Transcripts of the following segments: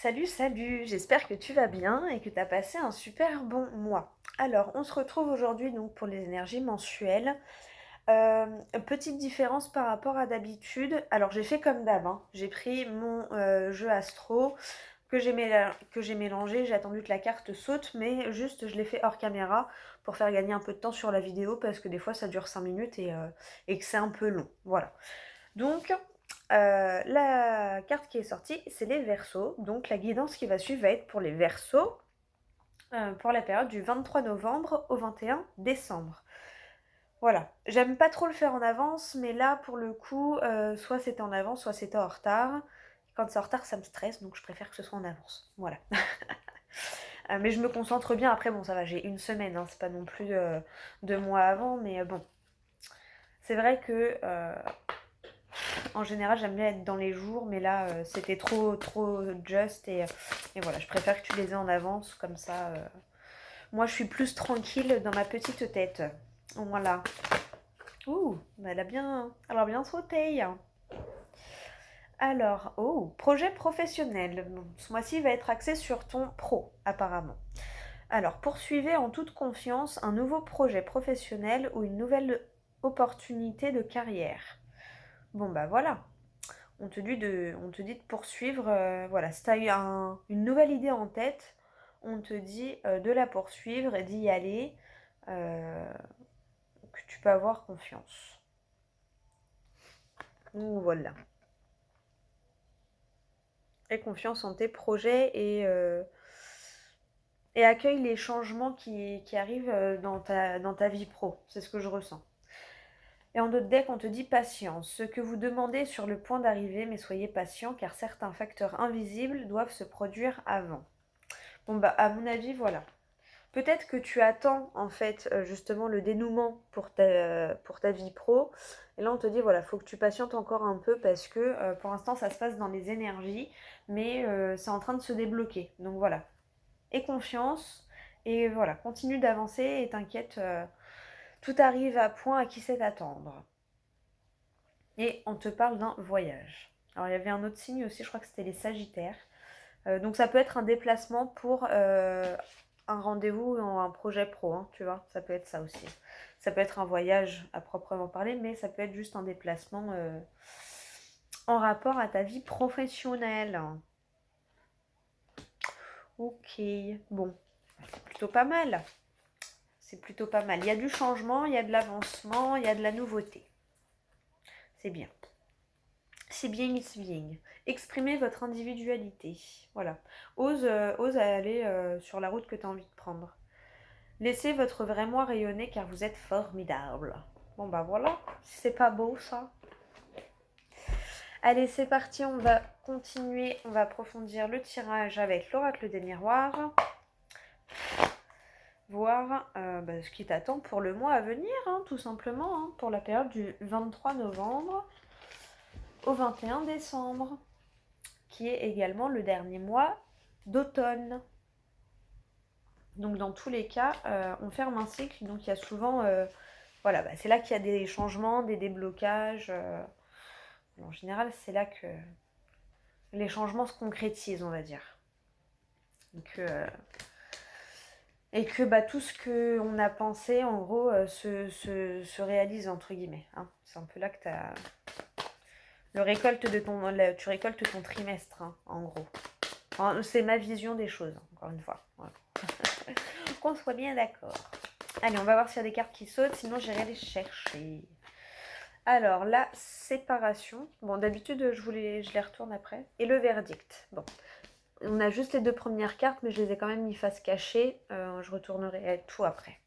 Salut, salut, j'espère que tu vas bien et que tu as passé un super bon mois. Alors, on se retrouve aujourd'hui donc pour les énergies mensuelles. Petite différence par rapport à d'habitude. Alors, j'ai fait comme d'hab, hein. J'ai pris mon jeu astro que j'ai mélangé. J'ai attendu que la carte saute, mais juste je l'ai fait hors caméra pour faire gagner un peu de temps sur la vidéo parce que des fois ça dure 5 minutes et que c'est un peu long. Voilà. Donc, la carte qui est sortie, c'est les Verseaux. Donc, la guidance qui va suivre va être pour les Verseaux pour la période du 23 novembre au 21 décembre. Voilà. J'aime pas trop le faire en avance, mais là, pour le coup, soit c'était en avance, soit c'était en retard. Quand c'est en retard, ça me stresse, donc je préfère que ce soit en avance. Voilà. Mais je me concentre bien. Après, bon, ça va, j'ai une semaine, hein, c'est pas non plus 2 mois avant, mais bon. C'est vrai que en général, j'aime bien être dans les jours, mais là, c'était trop just et voilà, je préfère que tu les aies en avance, comme ça. Moi, je suis plus tranquille dans ma petite tête. Voilà. Ouh, elle a bien sauté. Alors, oh, projet professionnel. Bon, ce mois-ci va être axé sur ton pro, apparemment. Alors, poursuivez en toute confiance un nouveau projet professionnel ou une nouvelle opportunité de carrière. Bon, bah voilà. On te dit de poursuivre, voilà, si tu as une nouvelle idée en tête, on te dit de la poursuivre et d'y aller, euh, que tu peux avoir confiance. Donc voilà. Aie confiance en tes projets et accueille les changements qui arrivent dans ta vie pro. C'est ce que je ressens. Et en d'autres decks, on te dit patience. Ce que vous demandez est sur le point d'arriver, mais soyez patient car certains facteurs invisibles doivent se produire avant. Bon bah à mon avis voilà. Peut-être que tu attends en fait justement le dénouement pour ta vie pro. Et là on te dit voilà, faut que tu patientes encore un peu parce que pour l'instant ça se passe dans les énergies, mais c'est en train de se débloquer. Donc voilà. Aie confiance et voilà, continue d'avancer et t'inquiète, tout arrive à point à qui sait attendre. Et on te parle d'un voyage. Alors il y avait un autre signe aussi, je crois que c'était les Sagittaires. Donc ça peut être un déplacement pour un rendez-vous ou un projet pro, hein, tu vois. Ça peut être ça aussi. Ça peut être un voyage à proprement parler, mais ça peut être juste un déplacement en rapport à ta vie professionnelle. Ok, bon, c'est plutôt pas mal. C'est plutôt pas mal. Il y a du changement, il y a de l'avancement, il y a de la nouveauté. C'est bien. C'est bien, c'est bien. Exprimez votre individualité. Voilà. Ose aller sur la route que tu as envie de prendre. Laissez votre vrai moi rayonner car vous êtes formidable. Bon bah voilà, c'est pas beau ça. Allez, c'est parti, on va continuer, on va approfondir le tirage avec l'oracle des miroirs. Voir ce qui t'attend pour le mois à venir, hein, tout simplement, hein, pour la période du 23 novembre au 21 décembre, qui est également le dernier mois d'automne. Donc dans tous les cas, on ferme un cycle, donc il y a souvent... voilà, c'est là qu'il y a des changements, des déblocages. En général, c'est là que les changements se concrétisent, on va dire. Et que tout ce qu'on a pensé, en gros, se réalise, entre guillemets. Hein. C'est un peu là que tu récoltes ton trimestre, hein, en gros. Enfin, c'est ma vision des choses, encore une fois. Voilà. Qu'on soit bien d'accord. Allez, on va voir s'il y a des cartes qui sautent, sinon j'irai les chercher. Alors, la séparation. Bon, d'habitude, je les retourne après. Et le verdict. Bon, on a juste les deux premières cartes, mais je les ai quand même mis face cachée. Je retournerai tout après.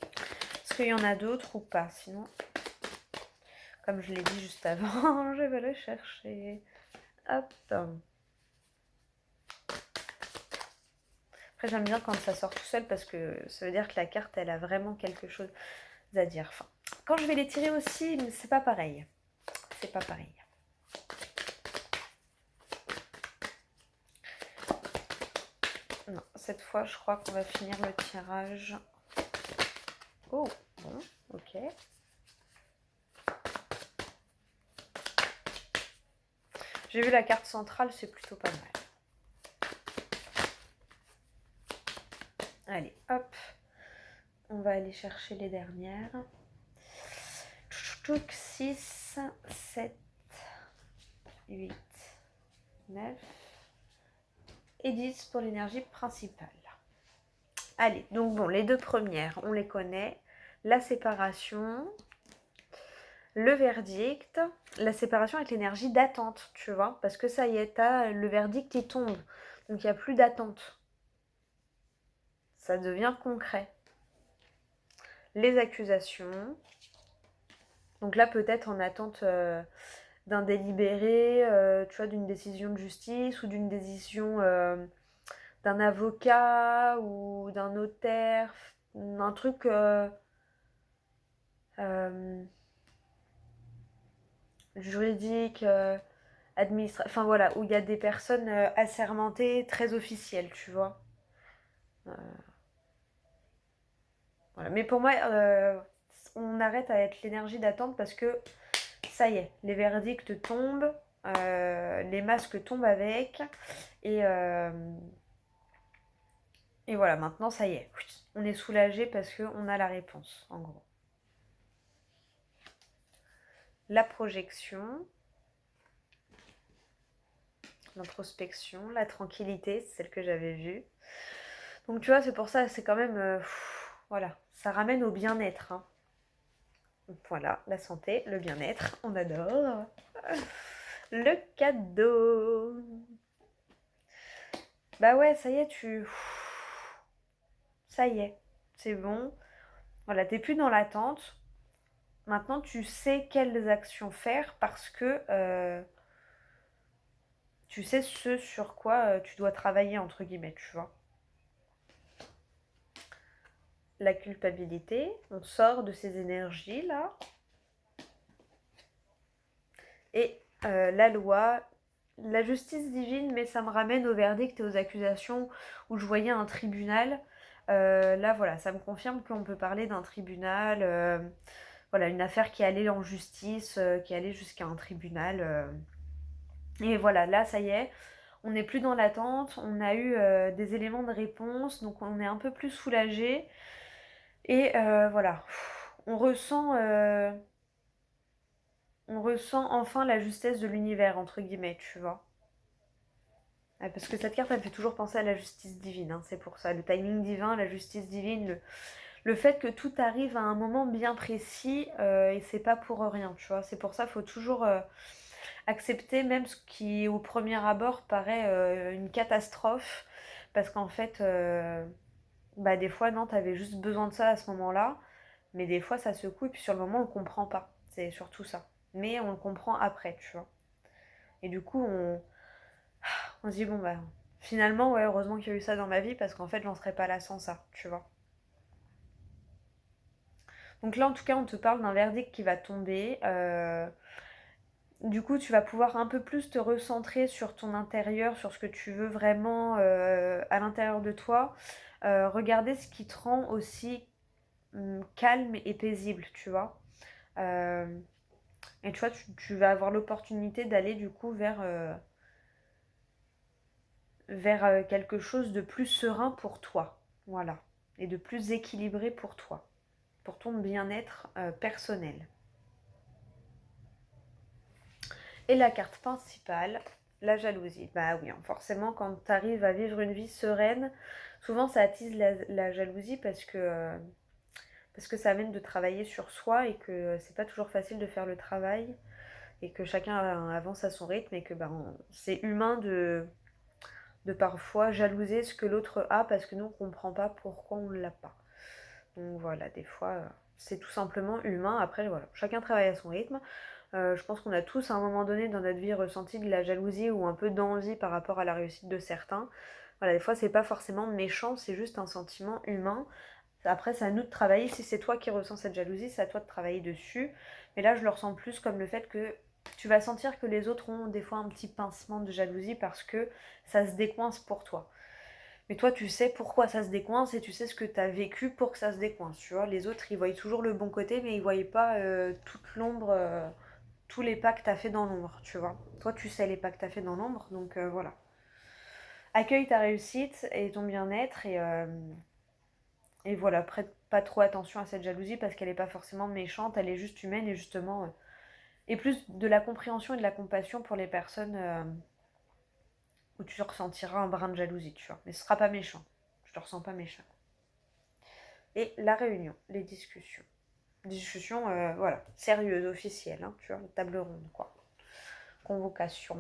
Est-ce qu'il y en a d'autres ou pas? Sinon, comme je l'ai dit juste avant, je vais le chercher. Hop. Après, j'aime bien quand ça sort tout seul parce que ça veut dire que la carte, elle a vraiment quelque chose à dire. Enfin, quand je vais les tirer aussi, c'est pas pareil. C'est pas pareil. Non, cette fois, je crois qu'on va finir le tirage. Oh, bon, ok. J'ai vu la carte centrale, c'est plutôt pas mal. Allez, hop, on va aller chercher les dernières. 6, 7, 8, 9 et 10 pour l'énergie principale. Allez, donc bon, les deux premières, on les connaît. La séparation, le verdict, la séparation avec l'énergie d'attente, tu vois, parce que ça y est, t'as le verdict qui tombe, donc il n'y a plus d'attente. Ça devient concret. Les accusations, donc là peut-être en attente d'un délibéré, tu vois, d'une décision de justice ou d'une décision d'un avocat ou d'un notaire, un truc juridique, administratif, enfin voilà, où il y a des personnes assermentées, très officielles, tu vois. Voilà. Mais pour moi, on arrête à être l'énergie d'attente parce que ça y est, les verdicts tombent, les masques tombent avec, et, euh, et voilà, maintenant ça y est, on est soulagé parce qu'on a la réponse, en gros. La projection, l'introspection, la tranquillité, c'est celle que j'avais vue. Donc tu vois, c'est pour ça, c'est quand même, voilà, ça ramène au bien-être, hein. Voilà, la santé, le bien-être, on adore. Le cadeau. Bah ouais, ça y est, ça y est, c'est bon. Voilà, t'es plus dans l'attente. Maintenant, tu sais quelles actions faire parce que tu sais ce sur quoi tu dois travailler, entre guillemets, tu vois. La culpabilité, on sort de ces énergies-là. Et la loi, la justice divine, mais ça me ramène au verdict et aux accusations où je voyais un tribunal. Là, voilà, ça me confirme qu'on peut parler d'un tribunal, voilà, une affaire qui allait en justice, qui allait jusqu'à un tribunal. Et voilà, là, ça y est, on n'est plus dans l'attente, on a eu des éléments de réponse, donc on est un peu plus soulagé. Et voilà, on ressent enfin la justesse de l'univers, entre guillemets, tu vois. Parce que cette carte, elle me fait toujours penser à la justice divine, hein, c'est pour ça. Le timing divin, la justice divine, le fait que tout arrive à un moment bien précis, et c'est pas pour rien, tu vois. C'est pour ça qu'il faut toujours accepter même ce qui, au premier abord, paraît une catastrophe. Parce qu'en fait, bah, des fois, non, t'avais juste besoin de ça à ce moment-là. Mais des fois, ça secoue, et puis sur le moment, on le comprend pas. C'est surtout ça. Mais on le comprend après, tu vois. Et du coup, on se dit, bon, bah, finalement, ouais, heureusement qu'il y a eu ça dans ma vie, parce qu'en fait, j'en serais pas là sans ça, tu vois. Donc là, en tout cas, on te parle d'un verdict qui va tomber. Du coup, tu vas pouvoir un peu plus te recentrer sur ton intérieur, sur ce que tu veux vraiment à l'intérieur de toi. Regarder ce qui te rend aussi calme et paisible, tu vois. Euh, et tu vois, tu vas avoir l'opportunité d'aller du coup vers quelque chose de plus serein pour toi. Voilà. Et de plus équilibré pour toi. Pour ton bien-être personnel. Et la carte principale, la jalousie. Bah oui, hein, forcément, quand tu arrives à vivre une vie sereine, souvent ça attise la jalousie parce que ça amène de travailler sur soi et que c'est pas toujours facile de faire le travail et que chacun avance à son rythme et que ben, c'est humain de parfois jalouser ce que l'autre a parce que nous on comprend pas pourquoi on l'a pas. Donc voilà, des fois c'est tout simplement humain. Après voilà, chacun travaille à son rythme. Je pense qu'on a tous à un moment donné dans notre vie ressenti de la jalousie ou un peu d'envie par rapport à la réussite de certains. Voilà, des fois c'est pas forcément méchant, c'est juste un sentiment humain. Après c'est à nous de travailler, si c'est toi qui ressens cette jalousie, c'est à toi de travailler dessus. Mais là je le ressens plus comme le fait que tu vas sentir que les autres ont des fois un petit pincement de jalousie parce que ça se décoince pour toi. Mais toi, tu sais pourquoi ça se décoince et tu sais ce que tu as vécu pour que ça se décoince. Tu vois, les autres, ils voient toujours le bon côté, mais ils voient pas toute l'ombre, tous les pas que tu as fait dans l'ombre, tu vois. Toi, tu sais les pas que tu as fait dans l'ombre, donc voilà. Accueille ta réussite et ton bien-être Et voilà, prête pas trop attention à cette jalousie parce qu'elle n'est pas forcément méchante, elle est juste humaine et justement... et plus de la compréhension et de la compassion pour les personnes où tu ressentiras un brin de jalousie, tu vois. Mais ce sera pas méchant. Je te ressens pas méchant. Et la réunion, les discussions. Discussions, voilà, sérieuses, officielles, hein, tu vois, table ronde, quoi. Convocation.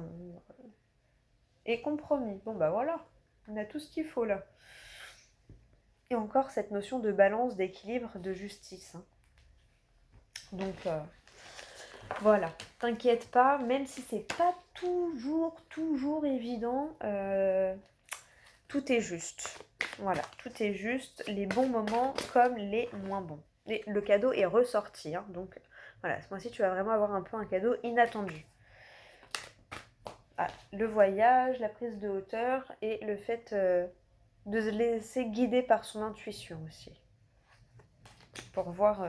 Et compromis. Bon, bah voilà, on a tout ce qu'il faut, là. Et encore cette notion de balance, d'équilibre, de justice. Hein. Donc, voilà, t'inquiète pas, même si c'est pas toujours évident, tout est juste. Voilà, tout est juste, les bons moments comme les moins bons. Et le cadeau est ressorti, hein, donc voilà, ce mois-ci tu vas vraiment avoir un peu un cadeau inattendu. Ah, le voyage, la prise de hauteur et le fait de se laisser guider par son intuition aussi. Pour voir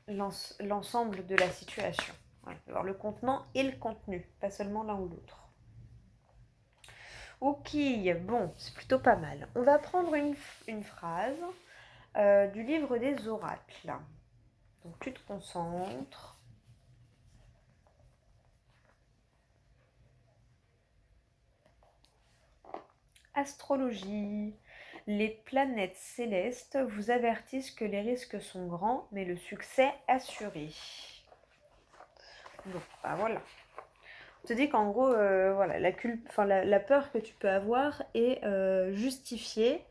l'ensemble de la situation. Ouais, voir le contenant et le contenu, pas seulement l'un ou l'autre. Ok, bon, c'est plutôt pas mal. On va prendre une phrase du livre des oracles. Donc tu te concentres. Astrologie. Les planètes célestes vous avertissent que les risques sont grands, mais le succès assuré. Donc, bah voilà. On te dit qu'en gros, voilà, la peur que tu peux avoir est justifiée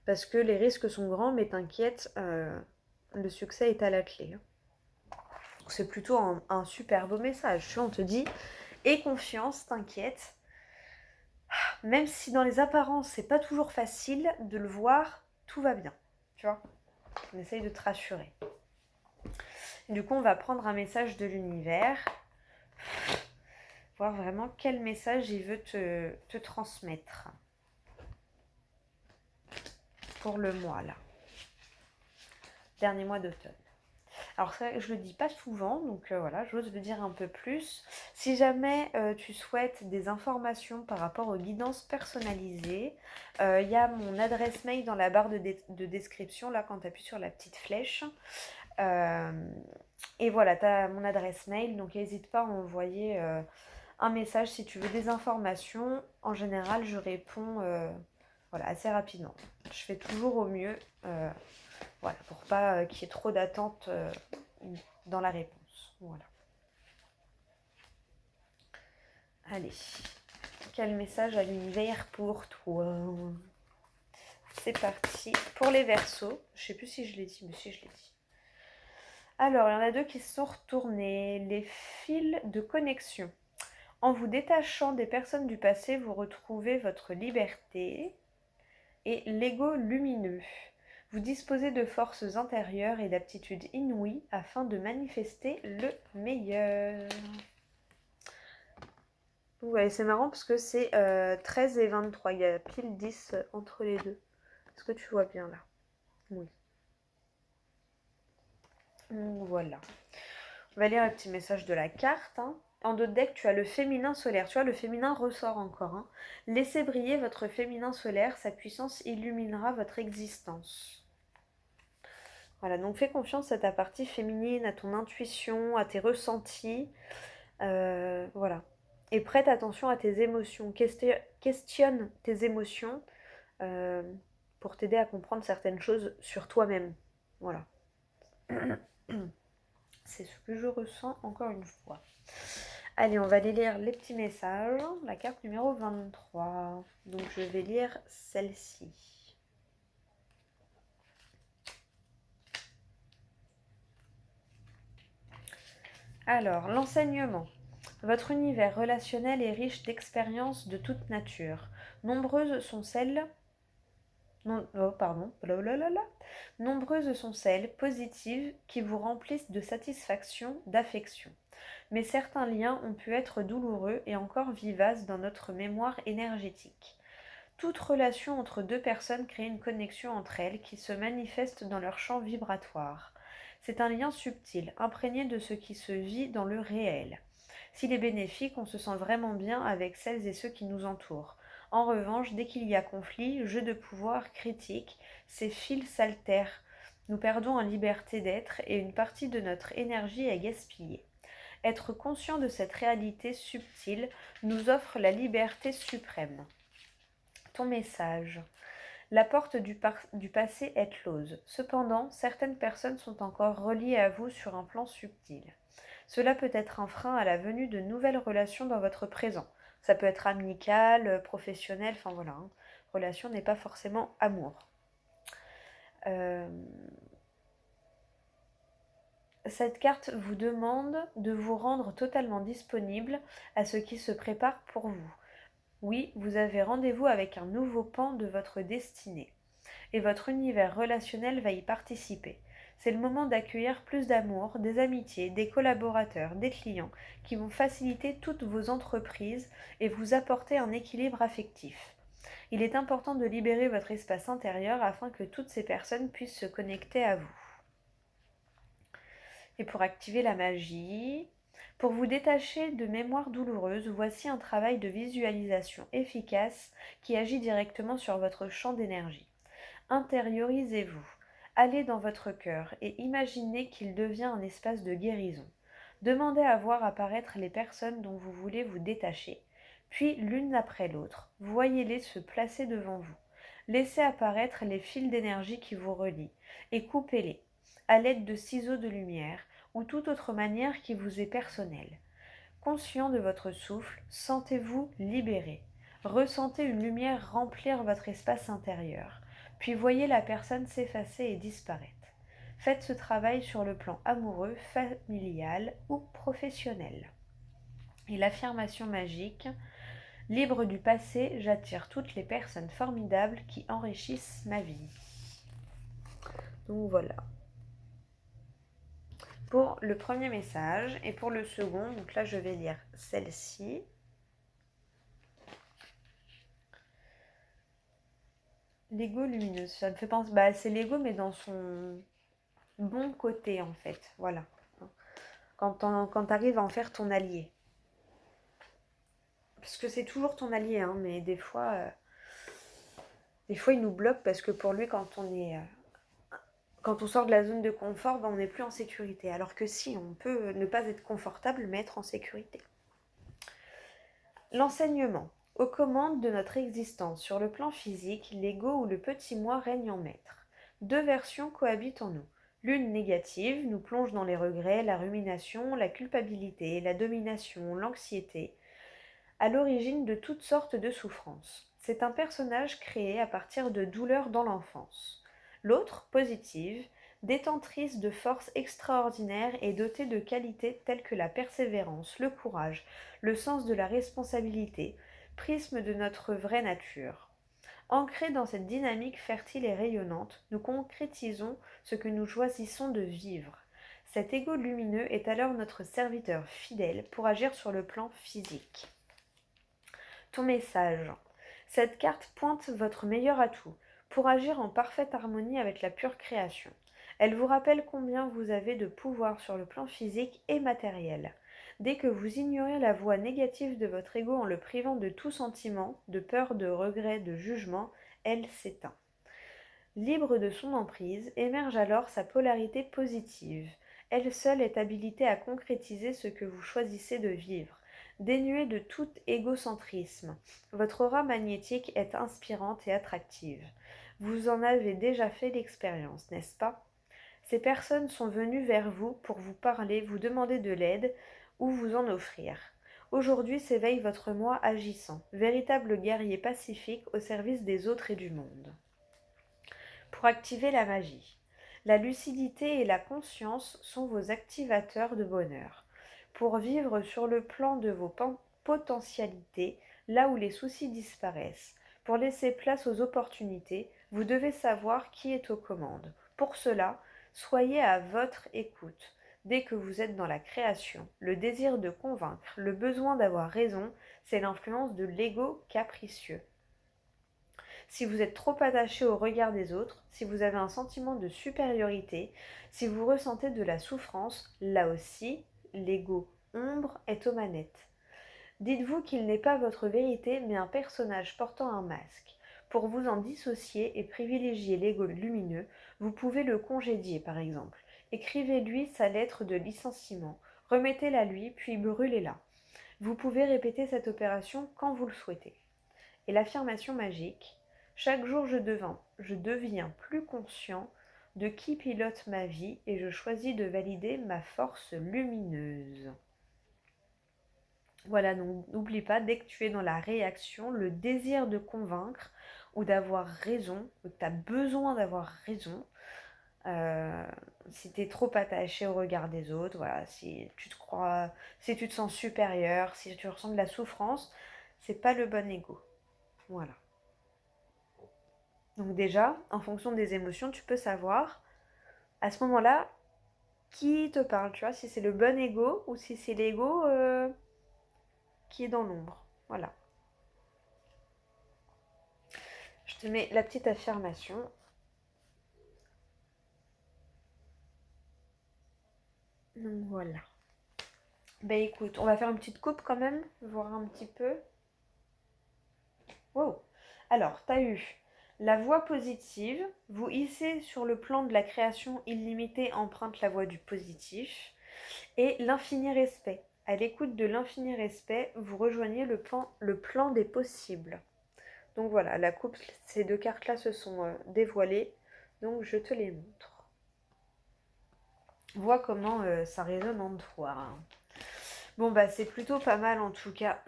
parce que les risques sont grands, mais t'inquiète, le succès est à la clé. Donc c'est plutôt un super beau message. Tu vois, on te dit, aie confiance, t'inquiète. Même si dans les apparences, c'est pas toujours facile de le voir, tout va bien. Tu vois, on essaye de te rassurer. Du coup, on va prendre un message de l'univers. Voir vraiment quel message il veut te transmettre. Pour le mois, là. Dernier mois d'automne. Alors ça, je le dis pas souvent, donc voilà, j'ose le dire un peu plus. Si jamais tu souhaites des informations par rapport aux guidances personnalisées, il y a mon adresse mail dans la barre de description, là, quand tu appuies sur la petite flèche. Et voilà, tu as mon adresse mail, donc n'hésite pas à envoyer un message si tu veux des informations. En général, je réponds voilà, assez rapidement. Je fais toujours au mieux. Voilà, pour pas qu'il y ait trop d'attente dans la réponse. Voilà. Allez, quel message à l'univers pour toi? C'est parti pour les Verseaux. Je sais plus si je l'ai dit, mais si je l'ai dit. Alors, il y en a deux qui se sont retournés. Les fils de connexion. En vous détachant des personnes du passé, vous retrouvez votre liberté. Et l'ego lumineux. Vous disposez de forces intérieures et d'aptitudes inouïes afin de manifester le meilleur. Ouais, c'est marrant parce que c'est 13 et 23. Il y a pile 10 entre les deux. Est-ce que tu vois bien là? Oui. Voilà. On va lire le petit message de la carte. Hein. En d'autres decks, tu as le féminin solaire. Tu vois, le féminin ressort encore. Hein. Laissez briller votre féminin solaire. Sa puissance illuminera votre existence. Voilà, donc fais confiance à ta partie féminine, à ton intuition, à tes ressentis. Voilà. Et prête attention à tes émotions. Questionne tes émotions pour t'aider à comprendre certaines choses sur toi-même. Voilà. C'est ce que je ressens encore une fois. Allez, on va aller lire les petits messages. La carte numéro 23. Donc je vais lire celle-ci. Alors, l'enseignement. Votre univers relationnel est riche d'expériences de toute nature. Nombreuses sont celles... Nombreuses sont celles positives qui vous remplissent de satisfaction, d'affection. Mais certains liens ont pu être douloureux et encore vivaces dans notre mémoire énergétique. Toute relation entre deux personnes crée une connexion entre elles qui se manifeste dans leur champ vibratoire. C'est un lien subtil, imprégné de ce qui se vit dans le réel. S'il est bénéfique, on se sent vraiment bien avec celles et ceux qui nous entourent. En revanche, dès qu'il y a conflit, jeu de pouvoir, critique, ces fils s'altèrent. Nous perdons en liberté d'être et une partie de notre énergie est gaspillée. Être conscient de cette réalité subtile nous offre la liberté suprême. Ton message. La porte du passé est close. Cependant, certaines personnes sont encore reliées à vous sur un plan subtil. Cela peut être un frein à la venue de nouvelles relations dans votre présent. Ça peut être amical, professionnel, enfin voilà. Relation n'est pas forcément amour. Euh, Cette carte vous demande de vous rendre totalement disponible à ce qui se prépare pour vous. Oui, vous avez rendez-vous avec un nouveau pan de votre destinée. Et votre univers relationnel va y participer. C'est le moment d'accueillir plus d'amour, des amitiés, des collaborateurs, des clients qui vont faciliter toutes vos entreprises et vous apporter un équilibre affectif. Il est important de libérer votre espace intérieur afin que toutes ces personnes puissent se connecter à vous. Et pour activer la magie, pour vous détacher de mémoires douloureuses, voici un travail de visualisation efficace qui agit directement sur votre champ d'énergie. Intériorisez-vous, allez dans votre cœur et imaginez qu'il devient un espace de guérison. Demandez à voir apparaître les personnes dont vous voulez vous détacher, puis l'une après l'autre, voyez-les se placer devant vous. Laissez apparaître les fils d'énergie qui vous relient et coupez-les à l'aide de ciseaux de lumière ou toute autre manière qui vous est personnelle. Conscient de votre souffle, sentez-vous libéré. Ressentez une lumière remplir votre espace intérieur, puis voyez la personne s'effacer et disparaître. Faites ce travail sur le plan amoureux, familial ou professionnel. Et l'affirmation magique, libre du passé, j'attire toutes les personnes formidables qui enrichissent ma vie. Donc voilà. Pour le premier message et pour le second, donc là je vais lire celle-ci. L'ego lumineuse, ça me fait penser, c'est l'ego mais dans son bon côté en fait, voilà. Quand tu arrives à en faire ton allié. Parce que c'est toujours ton allié, hein, mais des fois il nous bloque parce que pour lui quand on sort de la zone de confort, on n'est plus en sécurité. Alors que si, on peut ne pas être confortable mais être en sécurité. L'enseignement. Aux commandes de notre existence, sur le plan physique, l'ego ou le petit moi règne en maître. Deux versions cohabitent en nous. L'une négative nous plonge dans les regrets, la rumination, la culpabilité, la domination, l'anxiété, à l'origine de toutes sortes de souffrances. C'est un personnage créé à partir de douleurs dans l'enfance. L'autre, positive, détentrice de forces extraordinaires et dotée de qualités telles que la persévérance, le courage, le sens de la responsabilité, prisme de notre vraie nature. Ancrés dans cette dynamique fertile et rayonnante, nous concrétisons ce que nous choisissons de vivre. Cet ego lumineux est alors notre serviteur fidèle pour agir sur le plan physique. Ton message. Cette carte pointe votre meilleur atout pour agir en parfaite harmonie avec la pure création. Elle vous rappelle combien vous avez de pouvoir sur le plan physique et matériel. Dès que vous ignorez la voix négative de votre ego en le privant de tout sentiment, de peur, de regret, de jugement, elle s'éteint. Libre de son emprise, émerge alors sa polarité positive. Elle seule est habilitée à concrétiser ce que vous choisissez de vivre. Dénuée de tout égocentrisme, votre aura magnétique est inspirante et attractive. Vous en avez déjà fait l'expérience, n'est-ce pas? Ces personnes sont venues vers vous pour vous parler, vous demander de l'aide ou vous en offrir. Aujourd'hui s'éveille votre moi agissant, véritable guerrier pacifique au service des autres et du monde. Pour activer la magie. La lucidité et la conscience sont vos activateurs de bonheur. Pour vivre sur le plan de vos potentialités, là où les soucis disparaissent, pour laisser place aux opportunités, vous devez savoir qui est aux commandes. Pour cela, soyez à votre écoute. Dès que vous êtes dans la création, le désir de convaincre, le besoin d'avoir raison, c'est l'influence de l'ego capricieux. Si vous êtes trop attaché au regard des autres, si vous avez un sentiment de supériorité, si vous ressentez de la souffrance, là aussi, l'ego ombre est aux manettes. Dites-vous qu'il n'est pas votre vérité, mais un personnage portant un masque. Pour vous en dissocier et privilégier l'ego lumineux, vous pouvez le congédier par exemple. Écrivez-lui sa lettre de licenciement, remettez-la lui, puis brûlez-la. Vous pouvez répéter cette opération quand vous le souhaitez. Et l'affirmation magique, chaque jour je deviens plus conscient de qui pilote ma vie et je choisis de valider ma force lumineuse. Voilà, donc n'oublie pas, dès que tu es dans la réaction, le désir de convaincre ou d'avoir raison, ou que tu as besoin d'avoir raison, euh, si tu es trop attaché au regard des autres, voilà, si tu te crois, si tu te sens supérieur, si tu ressens de la souffrance, c'est pas le bon ego. Voilà. Donc déjà, en fonction des émotions, tu peux savoir à ce moment-là qui te parle, tu vois, si c'est le bon ego ou si c'est l'ego qui est dans l'ombre. Voilà. Je te mets la petite affirmation. Donc voilà. Ben écoute, on va faire une petite coupe quand même, voir un petit peu. Wow. Alors, tu as eu la voie positive. Vous hissez sur le plan de la création illimitée emprunte la voie du positif. Et l'infini respect. À l'écoute de l'infini respect, vous rejoignez le plan des possibles. Donc voilà, la coupe, ces deux cartes-là se sont dévoilées. Donc je te les montre. Vois comment ça résonne en toi. Hein. Bon bah c'est plutôt pas mal en tout cas.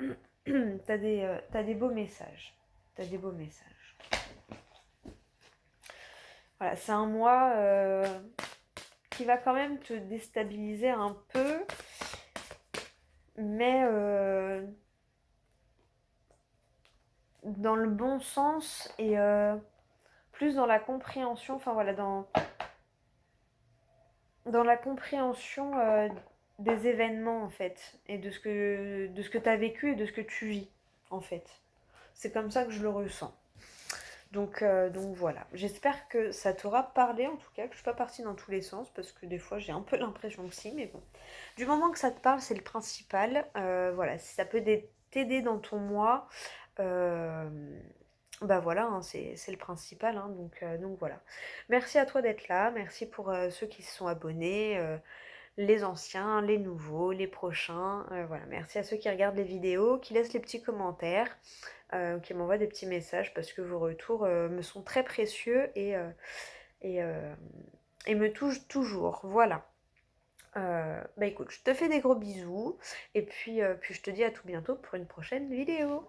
T'as des beaux messages. T'as des beaux messages. Voilà, c'est un mois qui va quand même te déstabiliser un peu. Mais dans le bon sens et plus dans la compréhension, enfin voilà, dans la compréhension des événements en fait, et de ce que tu as vécu et de ce que tu vis en fait. C'est comme ça que je le ressens. Donc voilà, j'espère que ça t'aura parlé en tout cas, que je suis pas partie dans tous les sens, parce que des fois j'ai un peu l'impression que si, mais bon. Du moment que ça te parle, c'est le principal. Voilà, si ça peut t'aider dans ton mois, euh, bah voilà, hein, c'est le principal, hein, donc voilà. Merci à toi d'être là, merci pour ceux qui se sont abonnés, les anciens, les nouveaux, les prochains, voilà. Merci à ceux qui regardent les vidéos, qui laissent les petits commentaires, qui m'envoient des petits messages, parce que vos retours me sont très précieux et, euh, et me touchent toujours, voilà. Bah écoute, je te fais des gros bisous, et puis je te dis à tout bientôt pour une prochaine vidéo.